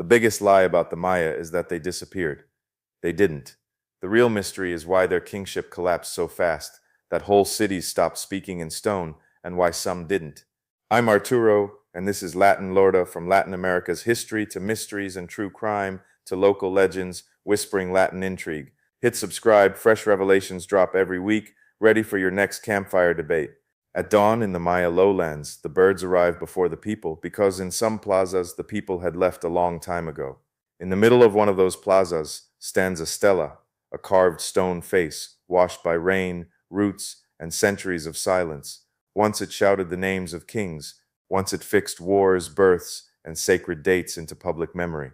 biggest lie about the Maya is that they disappeared. They didn't. The real mystery is why their kingship collapsed so fast, that whole cities stopped speaking in stone, and why some didn't. I'm Arturo, and this is Latin Lorda, from Latin America's history to mysteries and true crime to local legends, whispering Latin intrigue. Hit subscribe, fresh revelations drop every week, ready for your next campfire debate. At dawn in the Maya lowlands, the birds arrived before the people because in some plazas the people had left a long time ago. In the middle of one of those plazas stands a stela, a carved stone face, washed by rain, roots, and centuries of silence. Once it shouted the names of kings, once it fixed wars, births, and sacred dates into public memory.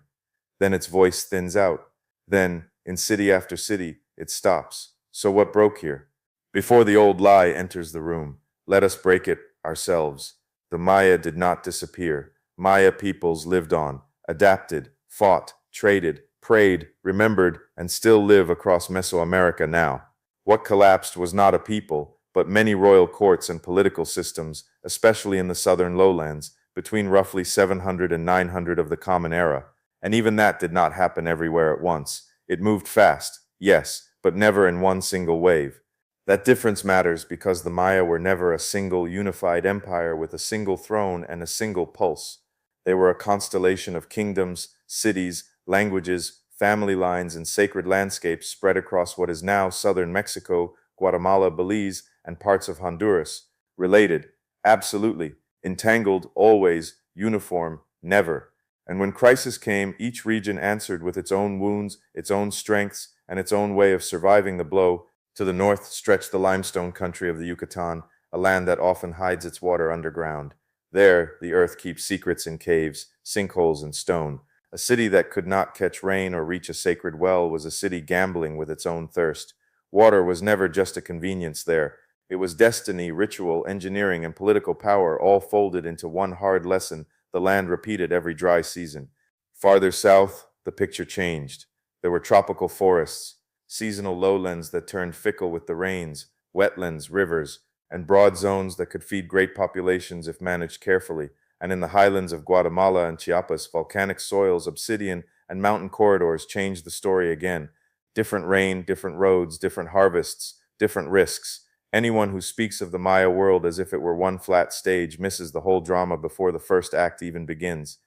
Then its voice thins out. Then, in city after city, it stops. So what broke here? Before the old lie enters the room, let us break it ourselves. The Maya did not disappear. Maya peoples lived on, adapted, fought, traded, prayed, remembered, and still live across Mesoamerica now. What collapsed was not a people, but many royal courts and political systems, especially in the southern lowlands, between roughly 700 and 900 of the Common Era. And even that did not happen everywhere at once. It moved fast, yes, but never in one single wave. That difference matters because the Maya were never a single unified empire with a single throne and a single pulse. They were a constellation of kingdoms, cities, languages, family lines, and sacred landscapes spread across what is now southern Mexico, Guatemala, Belize, and parts of Honduras. Related, absolutely. Entangled, always. Uniform, never. And when crisis came, each region answered with its own wounds, its own strengths, and its own way of surviving the blow. To the north stretched the limestone country of the Yucatan, a land that often hides its water underground. There, the earth keeps secrets in caves, sinkholes, and stone. A city that could not catch rain or reach a sacred well was a city gambling with its own thirst. Water was never just a convenience there. It was destiny, ritual, engineering, and political power all folded into one hard lesson the land repeated every dry season. Farther south, the picture changed. There were tropical forests, seasonal lowlands that turned fickle with the rains, wetlands, rivers, and broad zones that could feed great populations if managed carefully. And in the highlands of Guatemala and Chiapas, volcanic soils, obsidian, and mountain corridors changed the story again. Different rain, different roads, different harvests, different risks. Anyone who speaks of the Maya world as if it were one flat stage misses the whole drama before the first act even begins.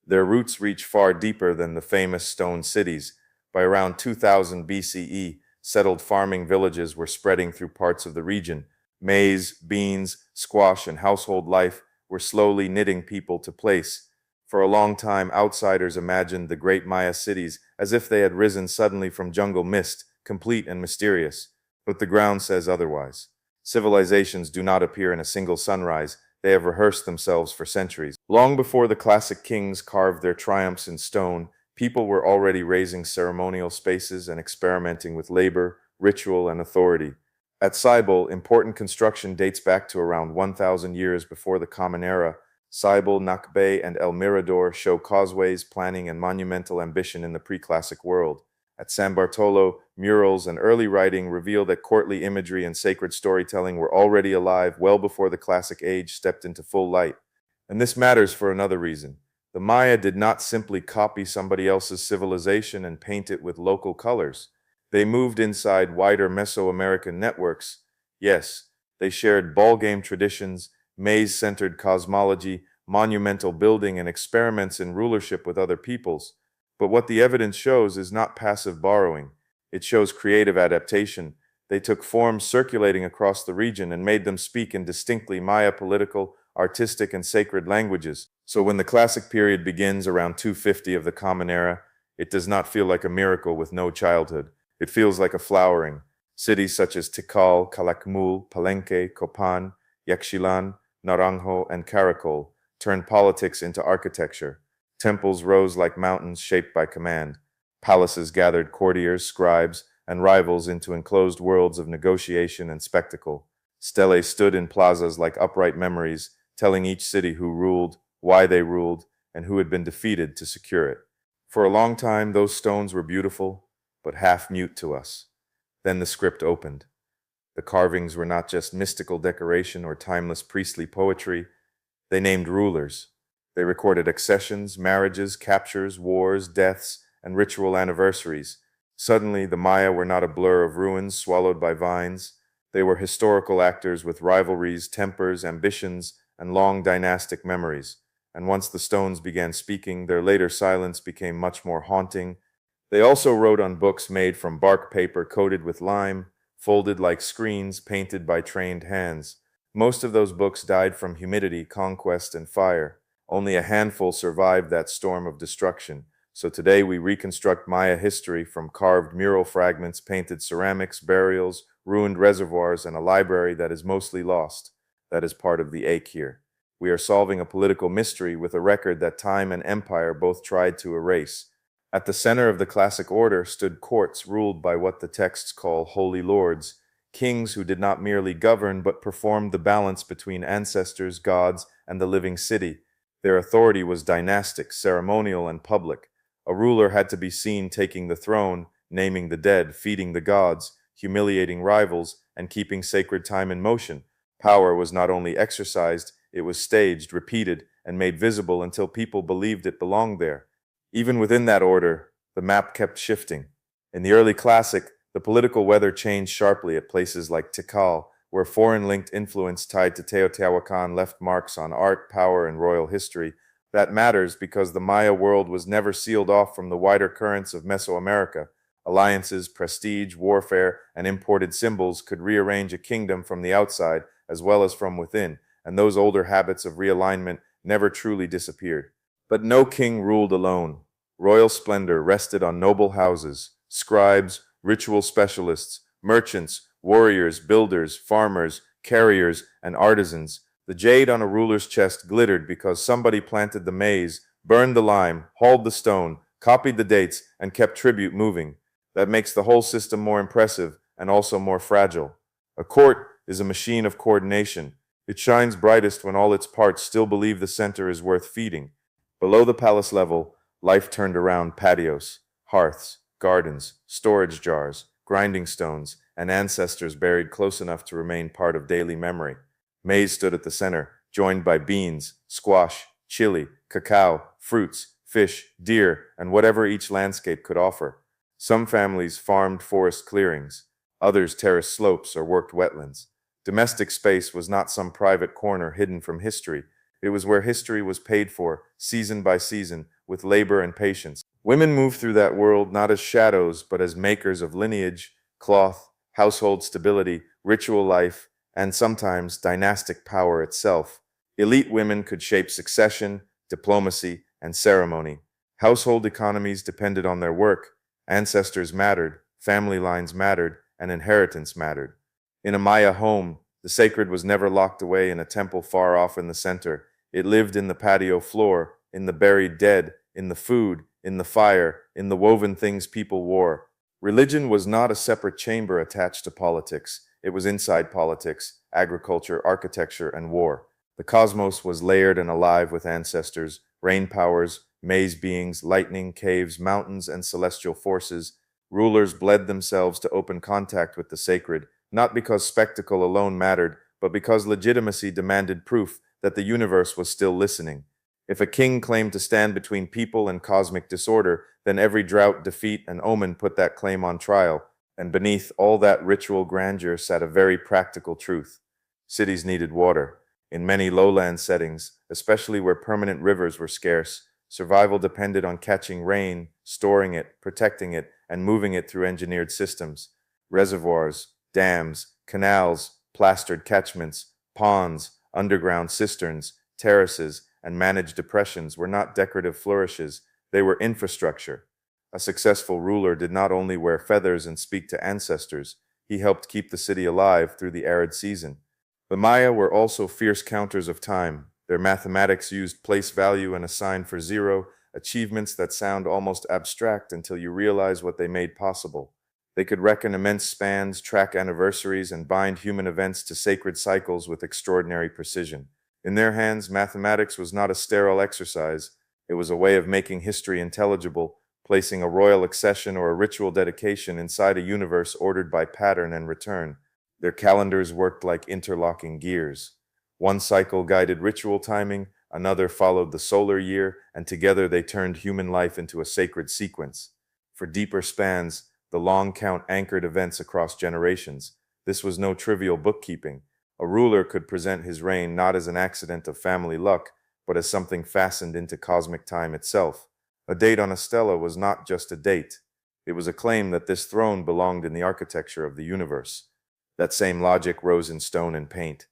Their roots reach far deeper than the famous stone cities. By around 2000 BCE, settled farming villages were spreading through parts of the region. Maize, beans, squash, and household life were slowly knitting people to place. For a long time, outsiders imagined the great Maya cities as if they had risen suddenly from jungle mist, complete and mysterious. But the ground says otherwise. Civilizations do not appear in a single sunrise. They have rehearsed themselves for centuries. Long before the classic kings carved their triumphs in stone, people were already raising ceremonial spaces and experimenting with labor, ritual, and authority. At Cybele, important construction dates back to around 1,000 years before the Common Era. Cybele, Nakbe, and El Mirador show causeways, planning, and monumental ambition in the pre-classic world. At San Bartolo, murals and early writing reveal that courtly imagery and sacred storytelling were already alive well before the classic age stepped into full light. And this matters for another reason. The Maya did not simply copy somebody else's civilization and paint it with local colors. They moved inside wider Mesoamerican networks. Yes, they shared ballgame traditions, maize-centered cosmology, monumental building, and experiments in rulership with other peoples. But what the evidence shows is not passive borrowing. It shows creative adaptation. They took forms circulating across the region and made them speak in distinctly Maya political, artistic, and sacred languages. So when the classic period begins around 250 of the Common Era, it does not feel like a miracle with no childhood. It feels like a flowering. Cities such as Tikal, Calakmul, Palenque, Copan, Yaxchilan, Naranjo, and Caracol turned politics into architecture. Temples rose like mountains shaped by command. Palaces gathered courtiers, scribes, and rivals into enclosed worlds of negotiation and spectacle. Stelae stood in plazas like upright memories, telling each city who ruled, why they ruled, and who had been defeated to secure it. For a long time, those stones were beautiful, but half-mute to us. Then the script opened. The carvings were not just mystical decoration or timeless priestly poetry. They named rulers. They recorded accessions, marriages, captures, wars, deaths, and ritual anniversaries. Suddenly, the Maya were not a blur of ruins swallowed by vines. They were historical actors with rivalries, tempers, ambitions, and long dynastic memories. And once the stones began speaking, their later silence became much more haunting. They also wrote on books made from bark paper coated with lime, folded like screens painted by trained hands. Most of those books died from humidity, conquest, and fire. Only a handful survived that storm of destruction. So today we reconstruct Maya history from carved mural fragments, painted ceramics, burials, ruined reservoirs, and a library that is mostly lost. That is part of the ache here. We are solving a political mystery with a record that time and empire both tried to erase. At the center of the classic order stood courts ruled by what the texts call holy lords, kings who did not merely govern but performed the balance between ancestors, gods, and the living city. Their authority was dynastic, ceremonial, and public. A ruler had to be seen taking the throne, naming the dead, feeding the gods, humiliating rivals, and keeping sacred time in motion. Power was not only exercised, it was staged, repeated, and made visible until people believed it belonged there. Even within that order, the map kept shifting. In the early classic, the political weather changed sharply at places like Tikal, where foreign-linked influence tied to Teotihuacan left marks on art, power, and royal history. That matters because the Maya world was never sealed off from the wider currents of Mesoamerica. Alliances, prestige, warfare, and imported symbols could rearrange a kingdom from the outside as well as from within, and those older habits of realignment never truly disappeared. But no king ruled alone. Royal splendor rested on noble houses, scribes, ritual specialists, merchants, warriors, builders, farmers, carriers, and artisans. The jade on a ruler's chest glittered because somebody planted the maize, burned the lime, hauled the stone, copied the dates, and kept tribute moving. That makes the whole system more impressive and also more fragile. A court is a machine of coordination. It shines brightest when all its parts still believe the center is worth feeding. Below the palace level, life turned around patios, hearths, gardens, storage jars, grinding stones, and ancestors buried close enough to remain part of daily memory. Maize stood at the center, joined by beans, squash, chili, cacao, fruits, fish, deer, and whatever each landscape could offer. Some families farmed forest clearings, others terraced slopes or worked wetlands. Domestic space was not some private corner hidden from history. It was where history was paid for, season by season, with labor and patience. Women moved through that world not as shadows, but as makers of lineage, cloth, household stability, ritual life, and sometimes dynastic power itself. Elite women could shape succession, diplomacy, and ceremony. Household economies depended on their work. Ancestors mattered, family lines mattered, and inheritance mattered. In a Maya home, the sacred was never locked away in a temple far off in the center. It lived in the patio floor, in the buried dead, in the food, in the fire, in the woven things people wore. Religion was not a separate chamber attached to politics. It was inside politics, agriculture, architecture, and war. The cosmos was layered and alive with ancestors, rain powers, maize beings, lightning, caves, mountains, and celestial forces. Rulers bled themselves to open contact with the sacred, not because spectacle alone mattered, but because legitimacy demanded proof that the universe was still listening. If a king claimed to stand between people and cosmic disorder, then every drought, defeat, and omen put that claim on trial, and beneath all that ritual grandeur sat a very practical truth. Cities needed water. In many lowland settings, especially where permanent rivers were scarce, survival depended on catching rain, storing it, protecting it, and moving it through engineered systems. Reservoirs, dams, canals, plastered catchments, ponds, underground cisterns, terraces, and managed depressions were not decorative flourishes, they were infrastructure. A successful ruler did not only wear feathers and speak to ancestors, he helped keep the city alive through the arid season. The Maya were also fierce counters of time. Their mathematics used place value and a sign for zero, achievements that sound almost abstract until you realize what they made possible. They could reckon immense spans, track anniversaries, and bind human events to sacred cycles with extraordinary precision. In their hands, mathematics was not a sterile exercise. It was a way of making history intelligible, placing a royal accession or a ritual dedication inside a universe ordered by pattern and return. Their calendars worked like interlocking gears. One cycle guided ritual timing, another followed the solar year, and together they turned human life into a sacred sequence. For deeper spans, the long count anchored events across generations. This was no trivial bookkeeping. A ruler could present his reign not as an accident of family luck, but as something fastened into cosmic time itself. A date on a stela was not just a date. It was a claim that this throne belonged in the architecture of the universe. That same logic rose in stone and paint.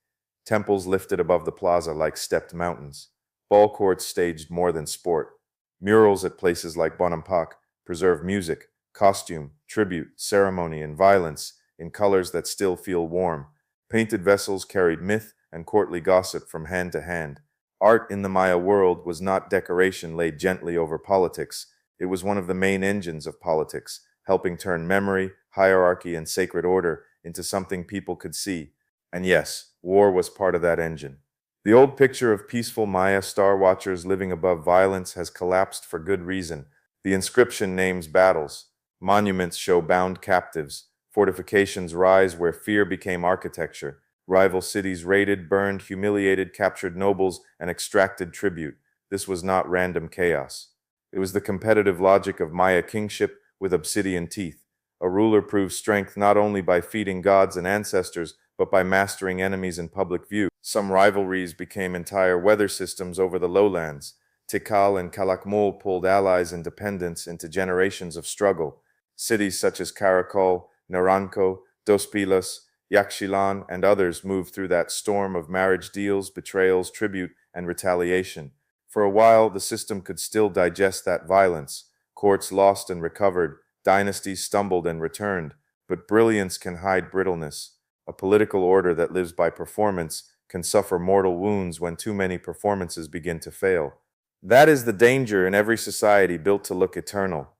Temples lifted above the plaza like stepped mountains. Ball courts staged more than sport. Murals at places like Bonampak preserve music, costume, tribute, ceremony, and violence in colors that still feel warm. Painted vessels carried myth and courtly gossip from hand to hand. Art in the Maya world was not decoration laid gently over politics. It was one of the main engines of politics, helping turn memory, hierarchy, and sacred order into something people could see. And yes, war was part of that engine. The old picture of peaceful Maya star watchers living above violence has collapsed for good reason. The inscription names battles. Monuments show bound captives. Fortifications rise where fear became architecture. Rival cities raided, burned, humiliated, captured nobles, and extracted tribute. This was not random chaos. It was the competitive logic of Maya kingship with obsidian teeth. A ruler proved strength not only by feeding gods and ancestors, but by mastering enemies in public view. Some rivalries became entire weather systems over the lowlands. Tikal and Calakmul pulled allies and dependents into generations of struggle. Cities such as Karakol, Naranko, Dos Pilas, Yaxchilan, and others moved through that storm of marriage deals, betrayals, tribute, and retaliation. For a while, the system could still digest that violence. Courts lost and recovered, dynasties stumbled and returned, but brilliance can hide brittleness. A political order that lives by performance can suffer mortal wounds when too many performances begin to fail. That is the danger in every society built to look eternal.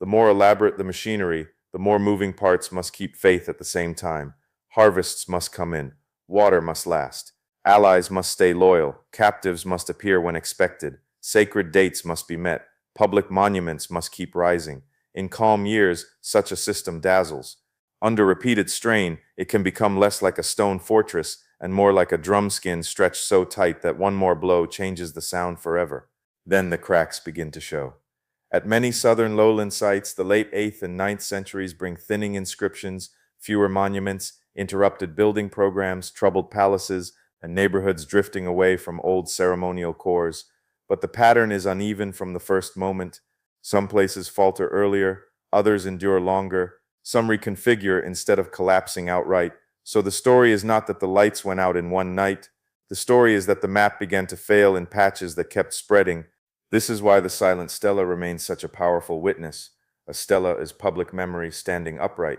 The more elaborate the machinery, the more moving parts must keep faith at the same time. Harvests must come in, water must last, allies must stay loyal, captives must appear when expected, sacred dates must be met, public monuments must keep rising. In calm years, such a system dazzles. Under repeated strain, it can become less like a stone fortress and more like a drum skin stretched so tight that one more blow changes the sound forever. Then the cracks begin to show. At many southern lowland sites, the late 8th and 9th centuries bring thinning inscriptions, fewer monuments, interrupted building programs, troubled palaces, and neighborhoods drifting away from old ceremonial cores. But the pattern is uneven from the first moment. Some places falter earlier, others endure longer, some reconfigure instead of collapsing outright. So the story is not that the lights went out in one night. The story is that the map began to fail in patches that kept spreading. This is why the silent stela remains such a powerful witness. A stela is public memory standing upright.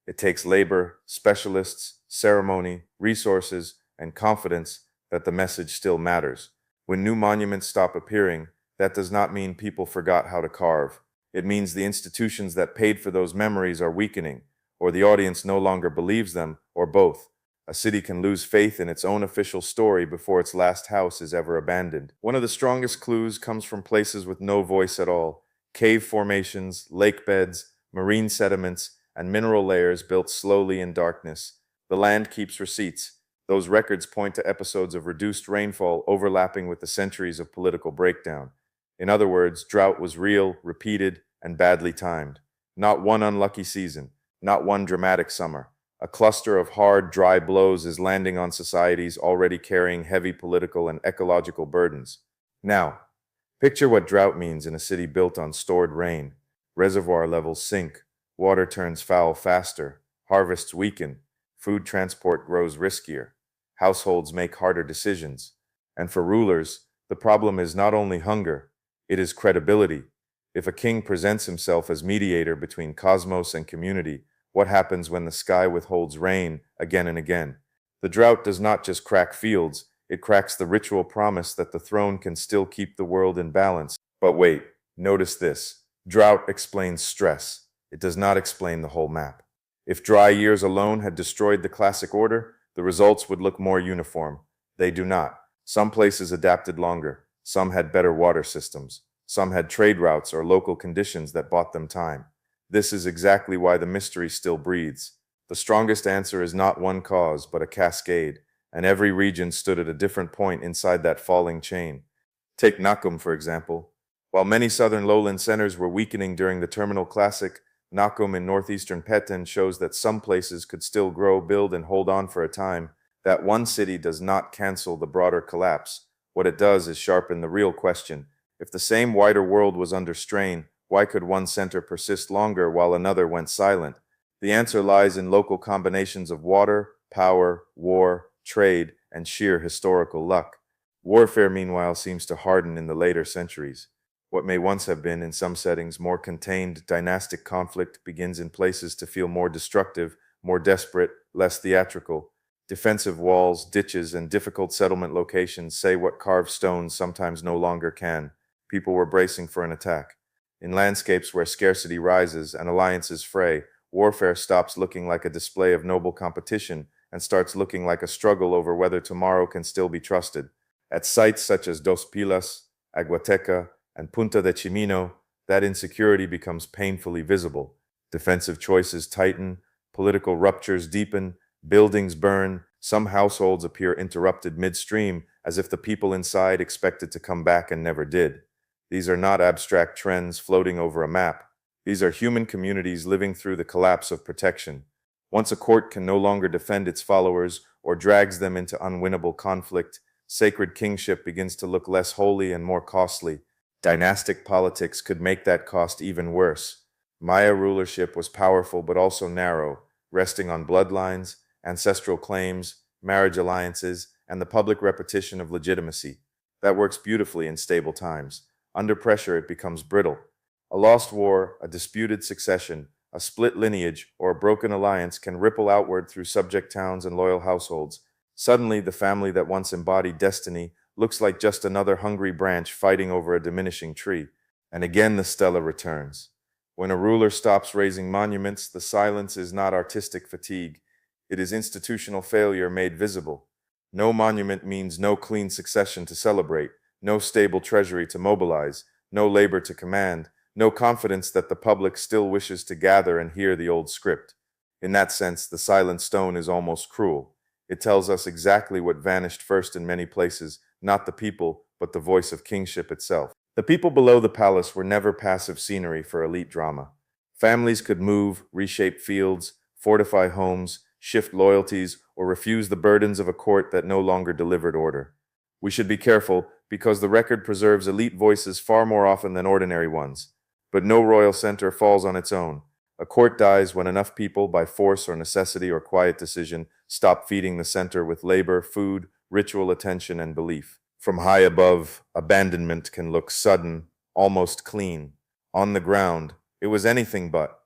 It takes labor, specialists, ceremony, resources, and confidence that the message still matters. When new monuments stop appearing, that does not mean people forgot how to carve. It means the institutions that paid for those memories are weakening, or the audience no longer believes them, or both. A city can lose faith in its own official story before its last house is ever abandoned. One of the strongest clues comes from places with no voice at all. Cave formations, lake beds, marine sediments, and mineral layers built slowly in darkness. The land keeps receipts. Those records point to episodes of reduced rainfall overlapping with the centuries of political breakdown. In other words, drought was real, repeated, and badly timed. Not one unlucky season, not one dramatic summer. A cluster of hard, dry blows is landing on societies already carrying heavy political and ecological burdens. Now, picture what drought means in a city built on stored rain. Reservoir levels sink, water turns foul faster, harvests weaken, food transport grows riskier, households make harder decisions. And for rulers, the problem is not only hunger, it is credibility. If a king presents himself as mediator between cosmos and community, what happens when the sky withholds rain again and again? The drought does not just crack fields, it cracks the ritual promise that the throne can still keep the world in balance. But wait, notice this. Drought explains stress. It does not explain the whole map. If dry years alone had destroyed the classic order, the results would look more uniform. They do not. Some places adapted longer. Some had better water systems. Some had trade routes or local conditions that bought them time. This is exactly why the mystery still breathes. The strongest answer is not one cause, but a cascade, and every region stood at a different point inside that falling chain. Take Nakum, for example. While many southern lowland centers were weakening during the Terminal Classic, Nakum in northeastern Petan shows that some places could still grow, build, and hold on for a time. That one city does not cancel the broader collapse. What it does is sharpen the real question. If the same wider world was under strain, why could one center persist longer while another went silent? The answer lies in local combinations of water, power, war, trade, and sheer historical luck. Warfare, meanwhile, seems to harden in the later centuries. What may once have been, in some settings, more contained dynastic conflict begins in places to feel more destructive, more desperate, less theatrical. Defensive walls, ditches, and difficult settlement locations say what carved stones sometimes no longer can. People were bracing for an attack. In landscapes where scarcity rises and alliances fray, warfare stops looking like a display of noble competition and starts looking like a struggle over whether tomorrow can still be trusted. At sites such as Dos Pilas, Aguateca, and Punta de Chimino, that insecurity becomes painfully visible. Defensive choices tighten, political ruptures deepen, buildings burn, some households appear interrupted midstream, as if the people inside expected to come back and never did. These are not abstract trends floating over a map. These are human communities living through the collapse of protection. Once a court can no longer defend its followers or drags them into unwinnable conflict, sacred kingship begins to look less holy and more costly. Dynastic politics could make that cost even worse. Maya rulership was powerful but also narrow, resting on bloodlines, ancestral claims, marriage alliances, and the public repetition of legitimacy. That works beautifully in stable times. Under pressure, it becomes brittle. A lost war, a disputed succession, a split lineage, or a broken alliance can ripple outward through subject towns and loyal households. Suddenly, the family that once embodied destiny looks like just another hungry branch fighting over a diminishing tree. And again the stela returns. When a ruler stops raising monuments, the silence is not artistic fatigue. It is institutional failure made visible. No monument means no clean succession to celebrate, no stable treasury to mobilize, no labor to command, no confidence that the public still wishes to gather and hear the old script. In that sense, the silent stone is almost cruel. It tells us exactly what vanished first in many places, not the people, but the voice of kingship itself. The people below the palace were never passive scenery for elite drama. Families could move, reshape fields, fortify homes, shift loyalties, or refuse the burdens of a court that no longer delivered order. We should be careful, because the record preserves elite voices far more often than ordinary ones. But no royal center falls on its own. A court dies when enough people, by force or necessity or quiet decision, stop feeding the center with labor, food, ritual attention, and belief. From high above, abandonment can look sudden, almost clean. On the ground, it was anything but.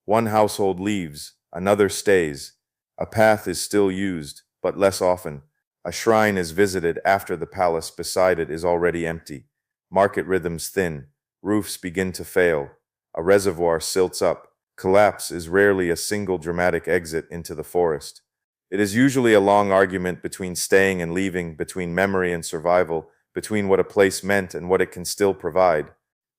One household leaves, another stays. A path is still used, but less often. A shrine is visited after the palace beside it is already empty. Market rhythms thin. Roofs begin to fail. A reservoir silts up. Collapse is rarely a single dramatic exit into the forest. It is usually a long argument between staying and leaving, between memory and survival, between what a place meant and what it can still provide.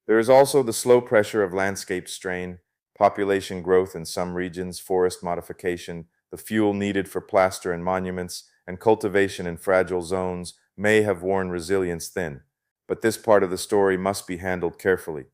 There is also the slow pressure of landscape strain, population growth in some regions, forest modification, the fuel needed for plaster and monuments, and cultivation in fragile zones may have worn resilience thin. But this part of the story must be handled carefully.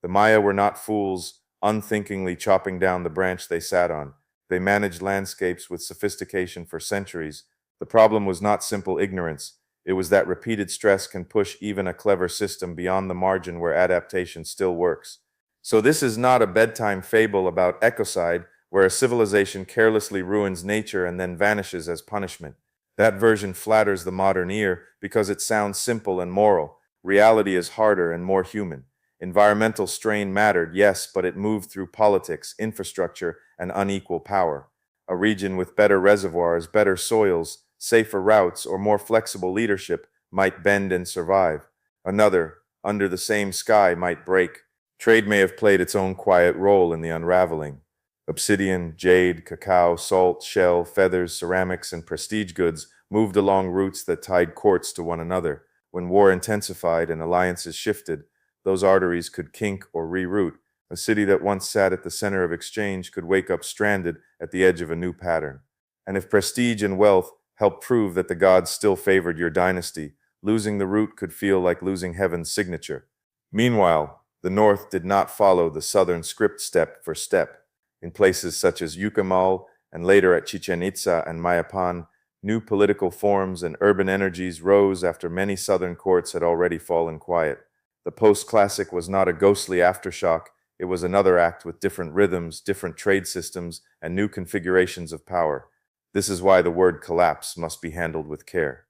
The Maya were not fools, unthinkingly chopping down the branch they sat on. They managed landscapes with sophistication for centuries. The problem was not simple ignorance. It was that repeated stress can push even a clever system beyond the margin where adaptation still works. So this is not a bedtime fable about ecocide, where a civilization carelessly ruins nature and then vanishes as punishment. That version flatters the modern ear because it sounds simple and moral. Reality is harder and more human. Environmental strain mattered, yes, but it moved through politics, infrastructure, and unequal power. A region with better reservoirs, better soils, safer routes, or more flexible leadership might bend and survive. Another, under the same sky, might break. Trade may have played its own quiet role in the unraveling. Obsidian, jade, cacao, salt, shell, feathers, ceramics, and prestige goods moved along routes that tied courts to one another. When war intensified and alliances shifted, those arteries could kink or reroute. A city that once sat at the center of exchange could wake up stranded at the edge of a new pattern. And if prestige and wealth helped prove that the gods still favored your dynasty, Losing the root could feel like losing heaven's signature. Meanwhile, the North did not follow the Southern script step for step. In places such as Yucamal and later at Chichen Itza and Mayapan, new political forms and urban energies rose after many Southern courts had already fallen quiet. The post-classic was not a ghostly aftershock, it was another act with different rhythms, different trade systems, and new configurations of power. This is why the word collapse must be handled with care.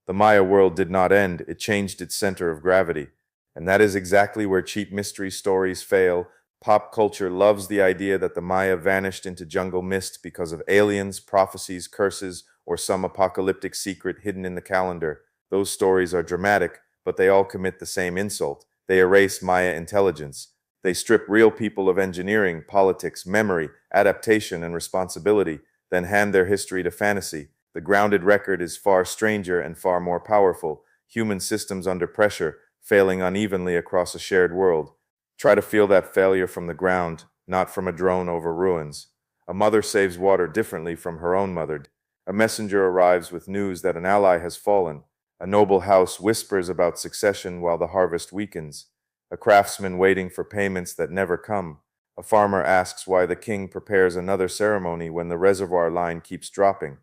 The Maya world did not end, it changed its center of gravity. And that is exactly where cheap mystery stories fail. Pop culture loves the idea that the Maya vanished into jungle mist because of aliens, prophecies, curses, or some apocalyptic secret hidden in the calendar. Those stories are dramatic, but they all commit the same insult. They erase Maya intelligence. They strip real people of engineering, politics, memory, adaptation, and responsibility, then hand their history to fantasy. The grounded record is far stranger and far more powerful. Human systems under pressure, failing unevenly across a shared world. Try to feel that failure from the ground, not from a drone over ruins. A mother saves water differently from her own mother. A messenger arrives with news that an ally has fallen. A noble house whispers about succession while the harvest weakens. A craftsman waiting for payments that never come. A farmer asks why the king prepares another ceremony when the reservoir line keeps dropping.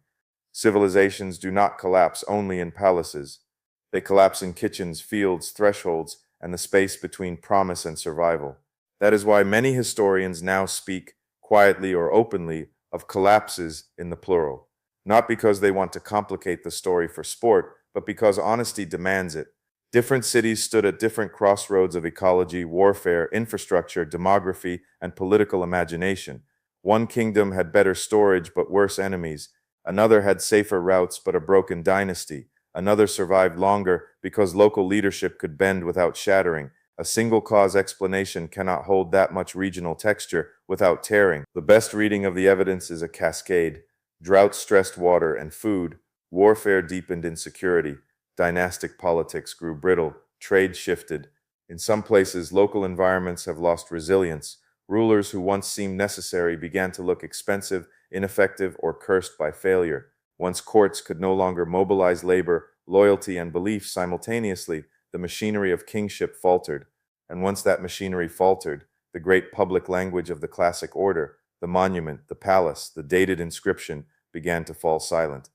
Civilizations do not collapse only in palaces. They collapse in kitchens, fields, thresholds, and the space between promise and survival. That is why many historians now speak, quietly or openly, of collapses in the plural. Not because they want to complicate the story for sport, but because honesty demands it. Different cities stood at different crossroads of ecology, warfare, infrastructure, demography, and political imagination. One kingdom had better storage but worse enemies. Another had safer routes but a broken dynasty. Another survived longer because local leadership could bend without shattering. A single cause explanation cannot hold that much regional texture without tearing. The best reading of the evidence is a cascade. Drought stressed water and food. Warfare deepened insecurity. Dynastic politics grew brittle. Trade shifted. In some places, local environments have lost resilience. Rulers who once seemed necessary began to look expensive, ineffective, or cursed by failure. Once courts could no longer mobilize labor, loyalty, and belief simultaneously, the machinery of kingship faltered. And once that machinery faltered, the great public language of the classic order, the monument, the palace, the dated inscription, began to fall silent.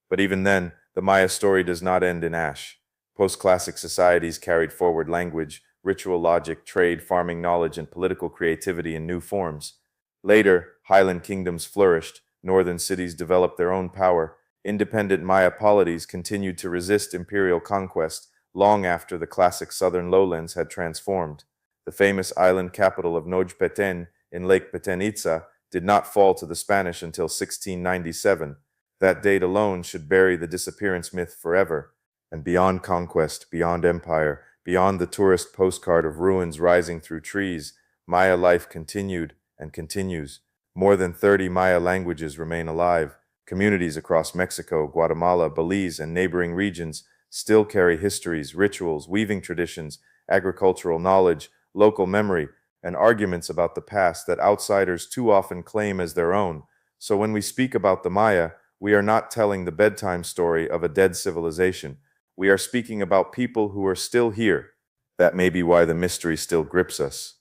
But even then, the Maya story does not end in ash. Post-classic societies carried forward language, ritual logic, trade, farming knowledge, and political creativity in new forms. Later, highland kingdoms flourished, northern cities developed their own power, independent Maya polities continued to resist imperial conquest long after the classic southern lowlands had transformed. The famous island capital of Nojpetén in Lake Chichen Itza did not fall to the Spanish until 1697. That date alone should bury the disappearance myth forever. And beyond conquest, beyond empire, beyond the tourist postcard of ruins rising through trees, Maya life continued and continues. More than 30 Maya languages remain alive. Communities across Mexico, Guatemala, Belize, and neighboring regions still carry histories, rituals, weaving traditions, agricultural knowledge, local memory, and arguments about the past that outsiders too often claim as their own. So when we speak about the Maya, we are not telling the bedtime story of a dead civilization. We are speaking about people who are still here. That may be why the mystery still grips us.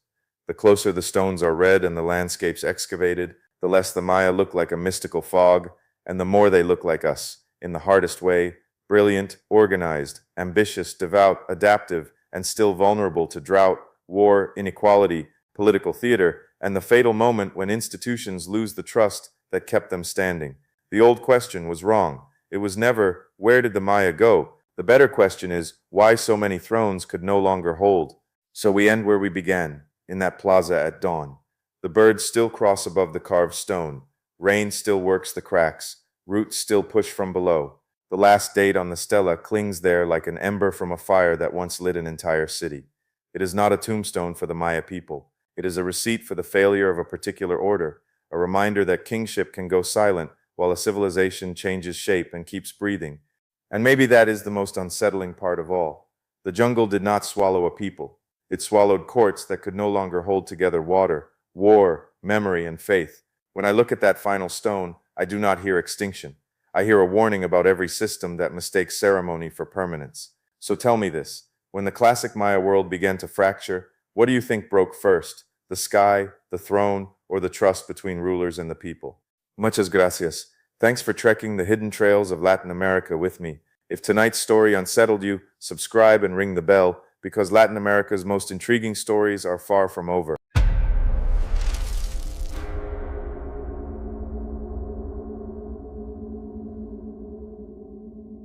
The closer the stones are read and the landscapes excavated, the less the Maya look like a mystical fog, and the more they look like us, in the hardest way, brilliant, organized, ambitious, devout, adaptive, and still vulnerable to drought, war, inequality, political theater, and the fatal moment when institutions lose the trust that kept them standing. The old question was wrong. It was never, where did the Maya go? The better question is, why so many thrones could no longer hold? So we end where we began, in that plaza at dawn. The birds still cross above the carved stone. Rain still works the cracks. Roots still push from below. The last date on the stela clings there like an ember from a fire that once lit an entire city. It is not a tombstone for the Maya people. It is a receipt for the failure of a particular order, a reminder that kingship can go silent while a civilization changes shape and keeps breathing. And maybe that is the most unsettling part of all. The jungle did not swallow a people. It swallowed courts that could no longer hold together water, war, memory, and faith. When I look at that final stone, I do not hear extinction. I hear a warning about every system that mistakes ceremony for permanence. So tell me this, when the classic Maya world began to fracture, what do you think broke first? The sky, the throne, or the trust between rulers and the people? Muchas gracias. Thanks for trekking the hidden trails of Latin America with me. If tonight's story unsettled you, subscribe and ring the bell, because Latin America's most intriguing stories are far from over.